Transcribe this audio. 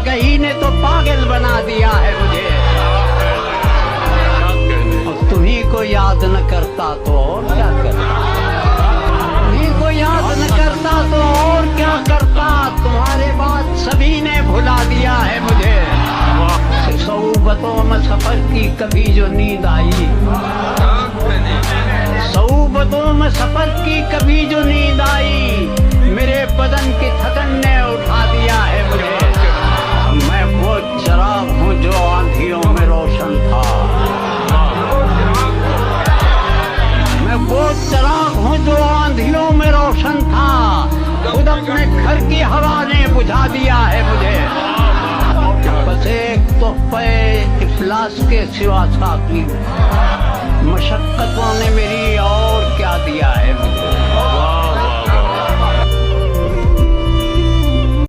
आगही ने तो पागल बना दिया है मुझे। और तुम्ही को याद न करता तो और क्या करता, तुम्ही को याद न करता तो और क्या करता। तुम्हारे बाद सभी ने भुला दिया है मुझे। सऊबतों में सफर की कभी जो नींद आई, सऊबतों में सफर की कभी जो नींद आई, मेरे बदन की थकन ने उठा दिया है मुझे। मैं वो चराग हूँ जो आंधियों में रोशन था, मैं वो चराग हूँ जो आंधियों में रोशन था। खुद अपने घर की हवा ने बुझा दिया है मुझे। बस एक तोहफे इफलास के सिवा साकी मशक्कतों ने मेरी और क्या दिया है मुझे।